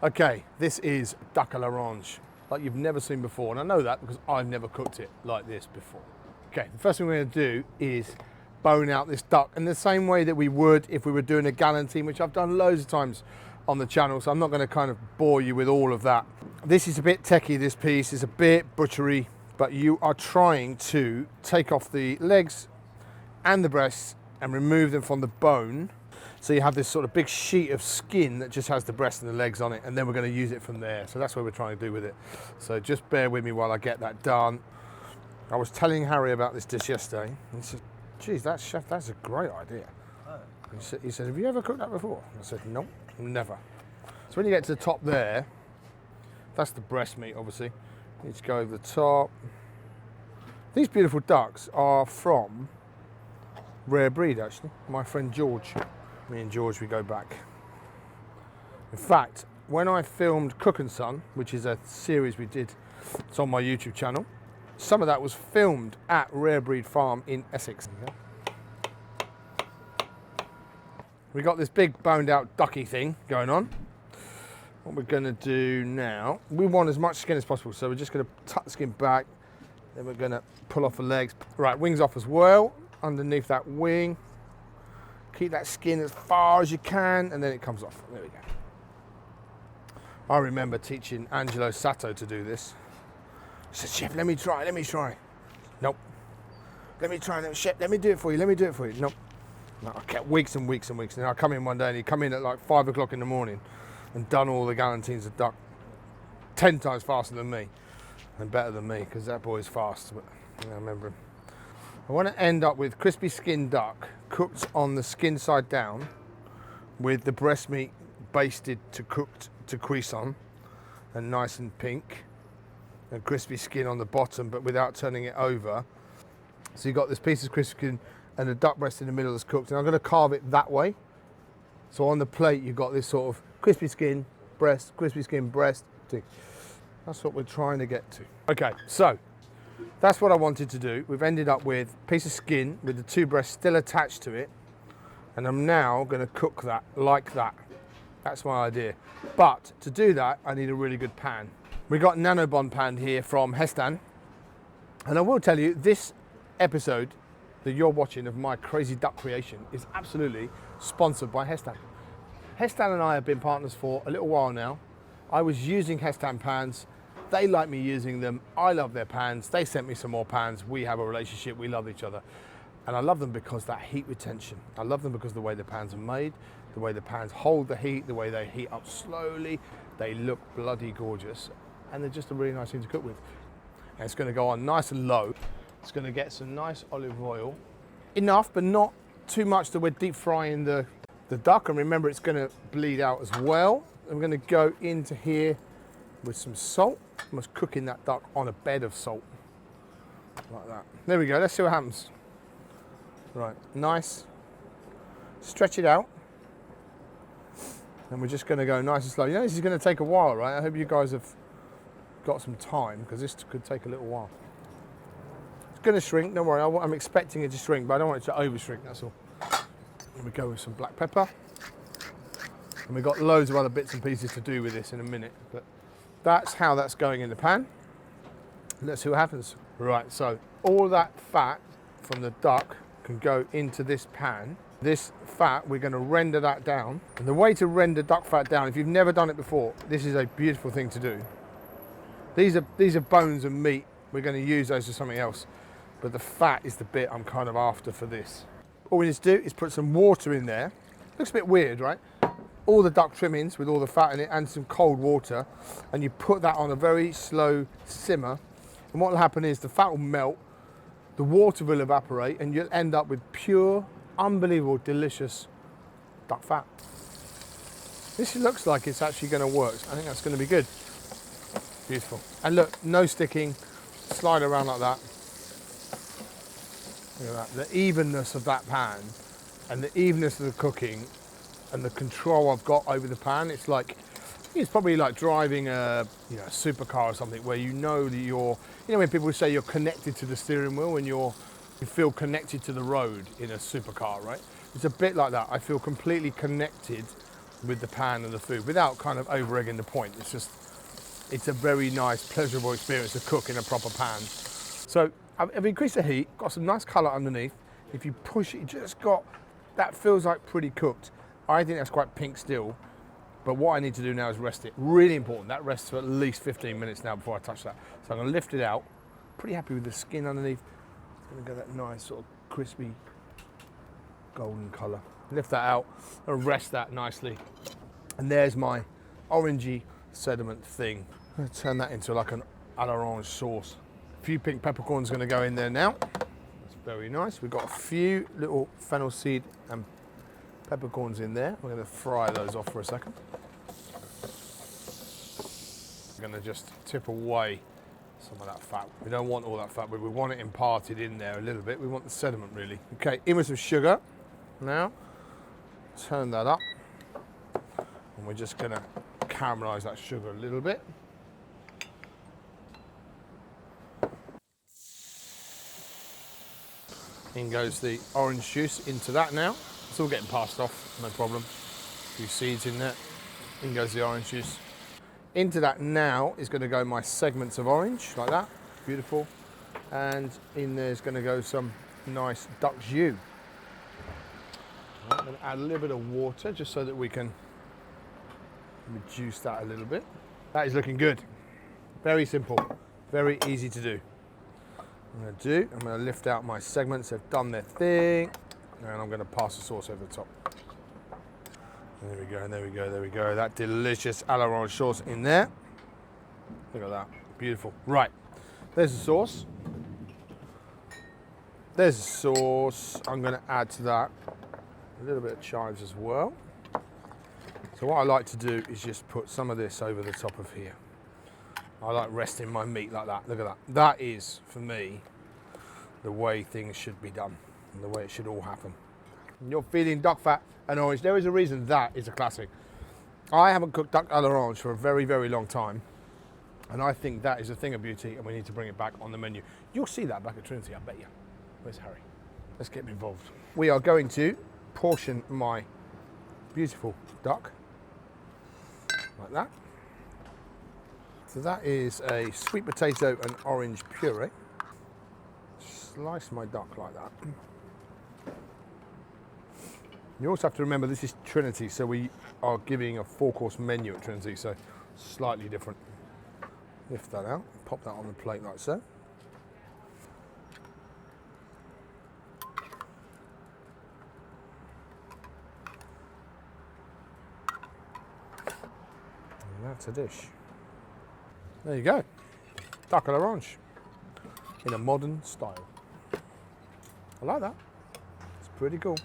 Okay, this is duck à l'orange, like you've never seen before. And I know that because I've never cooked it like this before. Okay, the first thing we're going to do is bone out this duck in the same way that we would if we were doing a galantine, which I've done loads of times on the channel, so I'm not going to kind of bore you with all of that. This is a bit techie, this piece is a bit butchery, but you are trying to take off the legs and the breasts and remove them from the bone. So you have this sort of big sheet of skin that just has the breast and the legs on it, and then we're going to use it from there. So that's what we're trying to do with it. So just bear with me while I get that done. I was telling Harry about this dish yesterday, and he said, geez, chef, that's a great idea. He said, have you ever cooked that before? I said, no, never. So when you get to the top there, that's the breast meat, obviously. You need to go over the top. These beautiful ducks are from Rare Breed, actually. My friend George. Me and George, we go back. In fact, when I filmed Cook and Son, which is a series we did, it's on my YouTube channel, some of that was filmed at Rare Breed Farm in Essex. We got this big boned out ducky thing going on. What we're going to do now, we want as much skin as possible, so we're just going to tuck the skin back, then we're going to pull off the legs. Right, wings off as well, underneath that wing. Keep that skin as far as you can, and then it comes off. There we go. I remember teaching Angelo Sato to do this. He said, chef, let me try. Nope. Let me try, chef, let me do it for you. Nope. No, I kept weeks and weeks and weeks. And I come in one day and he'd come in at like 5 o'clock in the morning and done all the galantines of duck 10 times faster than me and better than me, because that boy's fast. But I remember him. I want to end up with crispy skinned duck cooked on the skin side down with the breast meat basted to cooked to cuisson and nice and pink, and crispy skin on the bottom but without turning it over. So you've got this piece of crispy skin and the duck breast in the middle that's cooked, and I'm going to carve it that way. So on the plate you've got this sort of crispy skin, breast, crispy skin, breast. That's what we're trying to get to. Okay, so that's what I wanted to do. We've ended up with a piece of skin with the two breasts still attached to it, and I'm now going to cook that like that. That's my idea. But to do that, I need a really good pan. We got Nanobond pan here from Hestan, and I will tell you, this episode that you're watching of my crazy duck creation is absolutely sponsored by Hestan. Hestan and I have been partners for a little while now. I was using Hestan pans. They like me using them. I love their pans. They sent me some more pans. We have a relationship. We love each other. And I love them because that heat retention. I love them because of the way the pans are made, the way the pans hold the heat, the way they heat up slowly. They look bloody gorgeous. And they're just a really nice thing to cook with. And it's going to go on nice and low. It's going to get some nice olive oil. Enough, but not too much that we're deep frying the duck. And remember, it's going to bleed out as well. I'm going to go into here with some salt. I'm just cooking that duck on a bed of salt, like that. There we go, let's see what happens. Right, nice. Stretch it out. And we're just gonna go nice and slow. You know, this is gonna take a while, right? I hope you guys have got some time, because this could take a little while. It's gonna shrink, don't worry. I'm expecting it to shrink, but I don't want it to over shrink, that's all. And we go with some black pepper. And we've got loads of other bits and pieces to do with this in a minute, but that's how that's going in the pan. Let's see what happens. Right, so all that fat from the duck can go into this pan. This fat, we're going to render that down. And the way to render duck fat down, if you've never done it before, this is a beautiful thing to do. These are bones and meat. We're going to use those for something else. But the fat is the bit I'm kind of after for this. All we need to do is put some water in there. Looks a bit weird, right? All the duck trimmings with all the fat in it and some cold water, and you put that on a very slow simmer, and what will happen is the fat will melt, the water will evaporate, and you'll end up with pure, unbelievable, delicious duck fat. This looks like it's actually going to work. I think that's going to be good. Beautiful. And look, no sticking, slide around like that. Look at that, the evenness of that pan and the evenness of the cooking and the control I've got over the pan. It's like, it's probably like driving a supercar or something, where you know that you're, when people say you're connected to the steering wheel and you feel connected to the road in a supercar, right? It's a bit like that. I feel completely connected with the pan and the food without kind of over-egging the point. It's a very nice, pleasurable experience to cook in a proper pan. So I've increased the heat, got some nice colour underneath. If you push it, you just got, that feels like pretty cooked. I think that's quite pink still, but what I need to do now is rest it. Really important, that rests for at least 15 minutes now before I touch that. So I'm gonna lift it out. Pretty happy with the skin underneath. It's gonna get that nice sort of crispy golden colour. Lift that out and rest that nicely. And there's my orangey sediment thing. I'm gonna turn that into like an à l'orange sauce. A few pink peppercorns gonna go in there now. That's very nice. We've got a few little fennel seed and peppercorns in there. We're gonna fry those off for a second. We're gonna just tip away some of that fat. We don't want all that fat, but we want it imparted in there a little bit. We want the sediment really. Okay, in with some sugar now. Turn that up. And we're just gonna caramelize that sugar a little bit. In goes the orange juice into that now. It's all getting passed off, no problem. A few seeds in there. In goes the orange juice. Into that now is going to go my segments of orange, like that. Beautiful. And in there's going to go some nice duck jus. Right, I'm going to add a little bit of water just so that we can reduce that a little bit. That is looking good. Very simple, very easy to do. I'm going to lift out my segments. They've done their thing. And I'm going to pass the sauce over the top. There we go, there we go, there we go. That delicious à l'orange sauce in there. Look at that, beautiful. Right, there's the sauce. There's the sauce. I'm going to add to that a little bit of chives as well. So what I like to do is just put some of this over the top of here. I like resting my meat like that. Look at that. That is, for me, the way things should be done and the way it should all happen. You're feeding duck fat and orange. There is a reason that is a classic. I haven't cooked duck à l'orange for a very, very long time. And I think that is a thing of beauty and we need to bring it back on the menu. You'll see that back at Trinity, I bet you. Where's Harry? Let's get him involved. We are going to portion my beautiful duck like that. So that is a sweet potato and orange puree. Slice my duck like that. You also have to remember this is Trinity, so we are giving a 4-course menu at Trinity, so slightly different. Lift that out, pop that on the plate like so. And that's a dish. There you go, duck à l'orange in a modern style. I like that, it's pretty cool.